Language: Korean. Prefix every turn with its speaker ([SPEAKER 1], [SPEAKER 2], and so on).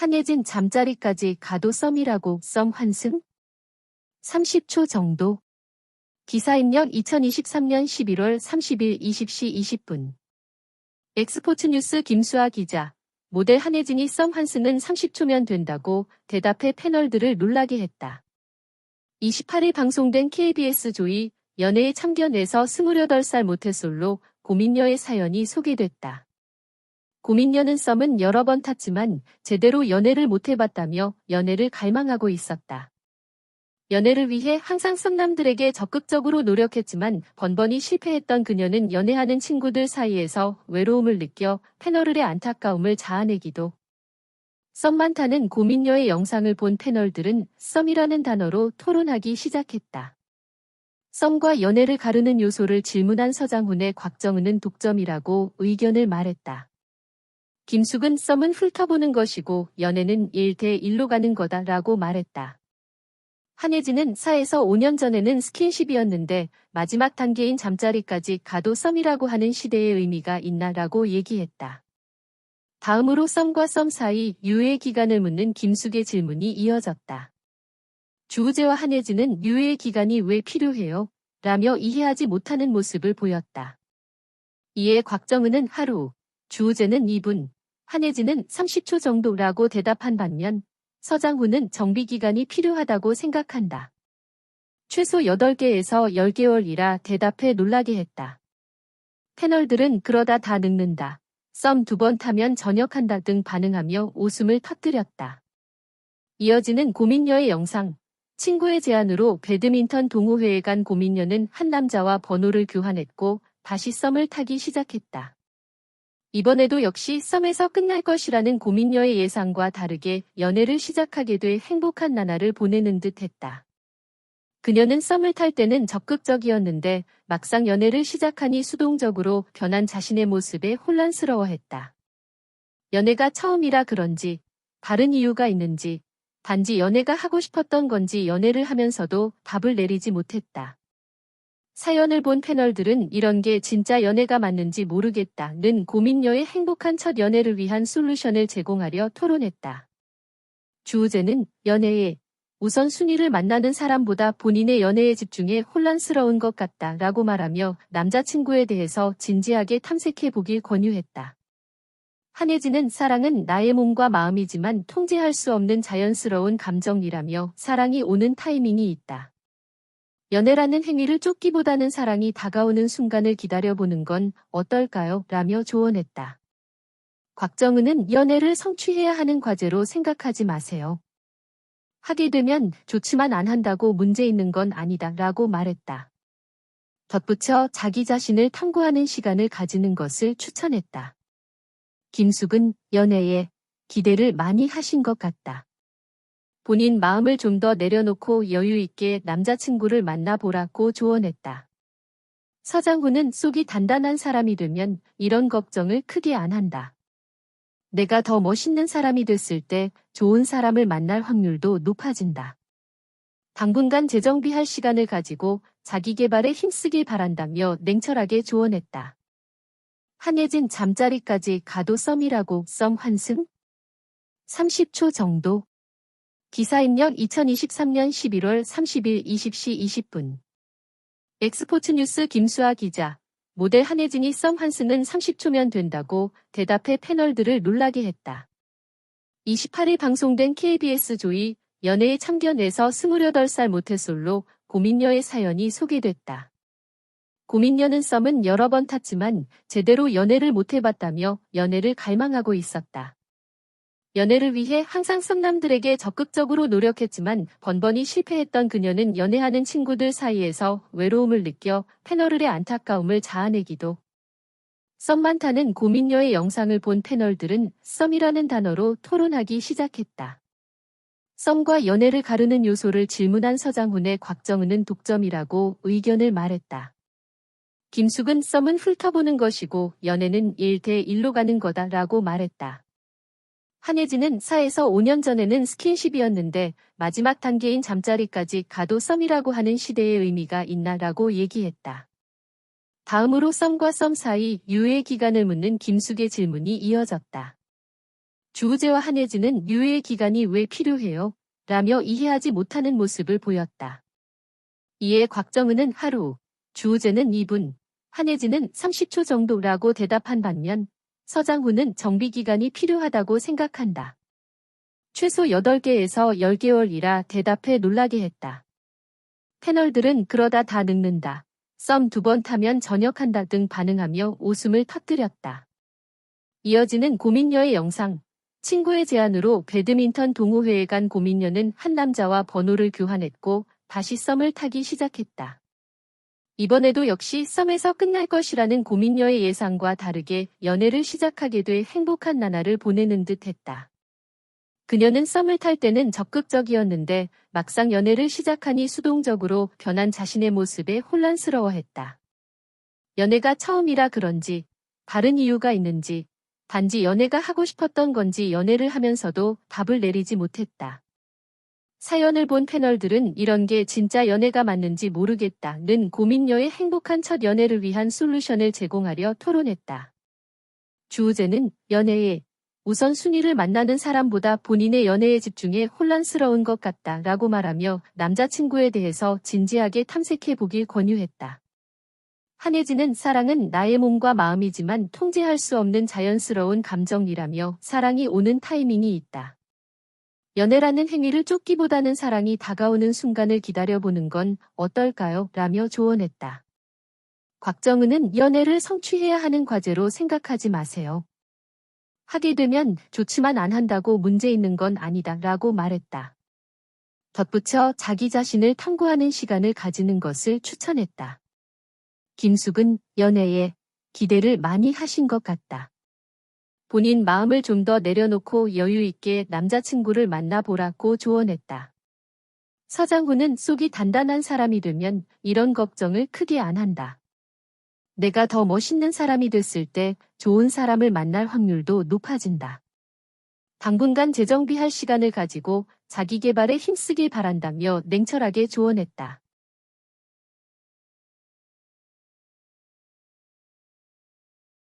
[SPEAKER 1] 한예진 잠자리까지 가도 썸이라고 썸 환승? 30초 정도. 기사 입력 2023년 11월 30일 20시 20분. 엑스포츠뉴스 김수아 기자. 모델 한예진이 썸 환승은 30초면 된다고 대답해 패널들을 놀라게 했다. 28일 방송된 KBS 조이 연애의 참견에서 28살 모태솔로 고민녀의 사연이 소개됐다. 고민녀는 썸은 여러 번 탔지만 제대로 연애를 못 해봤다며 연애를 갈망하고 있었다. 연애를 위해 항상 썸남들에게 적극적으로 노력했지만 번번이 실패했던 그녀는 연애하는 친구들 사이에서 외로움을 느껴 패널들의 안타까움을 자아내기도. 썸만 타는 고민녀의 영상을 본 패널들은 썸이라는 단어로 토론하기 시작했다. 썸과 연애를 가르는 요소를 질문한 서장훈의 곽정은은 독점이라고 의견을 말했다. 김숙은 썸은 훑어보는 것이고 연애는 1대1로 가는 거다라고 말했다. 한예진은 4에서 5년 전에는 스킨십이었는데 마지막 단계인 잠자리까지 가도 썸이라고 하는 시대의 의미가 있나라고 얘기했다. 다음으로 썸과 썸 사이 유예 기간을 묻는 김숙의 질문이 이어졌다. 주우재와 한예진은 유예 기간이 왜 필요해요? 라며 이해하지 못하는 모습을 보였다. 이에 곽정은은 하루, 주우재는 2분, 한예진은 30초 정도라고 대답한 반면 서장훈은 정비기간이 필요하다고 생각한다. 최소 8개에서 10개월이라 대답해 놀라게 했다. 패널들은 그러다 다 늙는다. 썸 2번 타면 전역한다 등 반응하며 웃음을 터뜨렸다. 이어지는 고민녀의 영상. 친구의 제안으로 배드민턴 동호회에 간 고민녀는 한 남자와 번호를 교환했고 다시 썸을 타기 시작했다. 이번에도 역시 썸에서 끝날 것이라는 고민녀의 예상과 다르게 연애를 시작하게 돼 행복한 나날을 보내는 듯 했다. 그녀는 썸을 탈 때는 적극적이었는데 막상 연애를 시작하니 수동적으로 변한 자신의 모습에 혼란스러워했다. 연애가 처음이라 그런지, 다른 이유가 있는지, 단지 연애가 하고 싶었던 건지 연애를 하면서도 답을 내리지 못했다. 사연을 본 패널들은 이런 게 진짜 연애가 맞는지 모르겠다는 고민녀의 행복한 첫 연애를 위한 솔루션을 제공하려 토론했다. 주우재는 연애에 우선순위를 만나는 사람보다 본인의 연애에 집중해 혼란스러운 것 같다라고 말하며 남자친구에 대해서 진지하게 탐색해 보길 권유했다. 한예진은 사랑은 나의 몸과 마음이지만 통제할 수 없는 자연스러운 감정이라며 사랑이 오는 타이밍이 있다. 연애라는 행위를 쫓기보다는 사랑이 다가오는 순간을 기다려보는 건 어떨까요? 라며 조언했다. 곽정은은 연애를 성취해야 하는 과제로 생각하지 마세요. 하게 되면 좋지만 안 한다고 문제 있는 건 아니다 라고 말했다. 덧붙여 자기 자신을 탐구하는 시간을 가지는 것을 추천했다. 김숙은 연애에 기대를 많이 하신 것 같다. 본인 마음을 좀 더 내려놓고 여유 있게 남자친구를 만나보라고 조언했다. 서장훈은 속이 단단한 사람이 되면 이런 걱정을 크게 안 한다. 내가 더 멋있는 사람이 됐을 때 좋은 사람을 만날 확률도 높아진다. 당분간 재정비할 시간을 가지고 자기 개발에 힘쓰길 바란다며 냉철하게 조언했다. 한예진 잠자리까지 가도 썸이라고 썸 환승? 30초 정도. 기사 입력 2023년 11월 30일 20시 20분. 엑스포츠뉴스 김수아 기자. 모델 한예진이 썸 환승은 30초면 된다고 대답해 패널들을 놀라게 했다. 28일 방송된 KBS 조이 연애의 참견에서 28살 모태솔로 고민녀의 사연이 소개됐다. 고민녀는 썸은 여러 번 탔지만 제대로 연애를 못 해봤다며 연애를 갈망하고 있었다. 연애를 위해 항상 썸남들에게 적극적으로 노력했지만 번번이 실패했던 그녀는 연애하는 친구들 사이에서 외로움을 느껴 패널들의 안타까움을 자아내기도. 썸만 타는 고민녀의 영상을 본 패널들은 썸이라는 단어로 토론하기 시작했다. 썸과 연애를 가르는 요소를 질문한 서장훈의 곽정은은 독점이라고 의견을 말했다. 김숙은 썸은 훑어보는 것이고 연애는 1대1로 가는 거다라고 말했다. 한예진은 4에서 5년 전에는 스킨십이었는데 마지막 단계인 잠자리까지 가도 썸이라고 하는 시대의 의미가 있나라고 얘기했다. 다음으로 썸과 썸 사이 유예 기간을 묻는 김숙의 질문이 이어졌다. 주우재와 한혜진은 유예의 기간이 왜 필요해요? 라며 이해하지 못하는 모습을 보였다. 이에 곽정은은 하루, 주우재는 2분, 한혜진은 30초 정도라고 대답한 반면 서장훈은 정비기간이 필요하다고 생각한다. 최소 8개에서 10개월이라 대답해 놀라게 했다. 패널들은 그러다 다 늙는다. 썸 2번 타면 전역한다 등 반응하며 웃음을 터뜨렸다. 이어지는 고민녀의 영상. 친구의 제안으로 배드민턴 동호회에 간 고민녀는 한 남자와 번호를 교환했고 다시 썸을 타기 시작했다. 이번에도 역시 썸에서 끝날 것이라는 고민녀의 예상과 다르게 연애를 시작하게 돼 행복한 나날을 보내는 듯 했다. 그녀는 썸을 탈 때는 적극적이었는데 막상 연애를 시작하니 수동적으로 변한 자신의 모습에 혼란스러워했다. 연애가 처음이라 그런지, 다른 이유가 있는지, 단지 연애가 하고 싶었던 건지 연애를 하면서도 답을 내리지 못했다. 사연을 본 패널들은 이런 게 진짜 연애가 맞는지 모르겠다는 고민녀의 행복한 첫 연애를 위한 솔루션을 제공하려 토론했다. 주우재는 연애에 우선순위를 만나는 사람보다 본인의 연애에 집중해 혼란스러운 것 같다라고 말하며 남자친구에 대해서 진지하게 탐색해 보길 권유했다. 한혜진은 사랑은 나의 몸과 마음이지만 통제할 수 없는 자연스러운 감정이라며 사랑이 오는 타이밍이 있다. 연애라는 행위를 쫓기보다는 사랑이 다가오는 순간을 기다려보는 건 어떨까요? 라며 조언했다. 곽정은은 연애를 성취해야 하는 과제로 생각하지 마세요. 하게 되면 좋지만 안 한다고 문제 있는 건 아니다 라고 말했다. 덧붙여 자기 자신을 탐구하는 시간을 가지는 것을 추천했다. 김숙은 연애에 기대를 많이 하신 것 같다. 본인 마음을 좀 더 내려놓고 여유 있게 남자친구를 만나보라고 조언했다. 서장훈은 속이 단단한 사람이 되면 이런 걱정을 크게 안 한다. 내가 더 멋있는 사람이 됐을 때 좋은 사람을 만날 확률도 높아진다. 당분간 재정비할 시간을 가지고 자기 개발에 힘쓰길 바란다며 냉철하게 조언했다.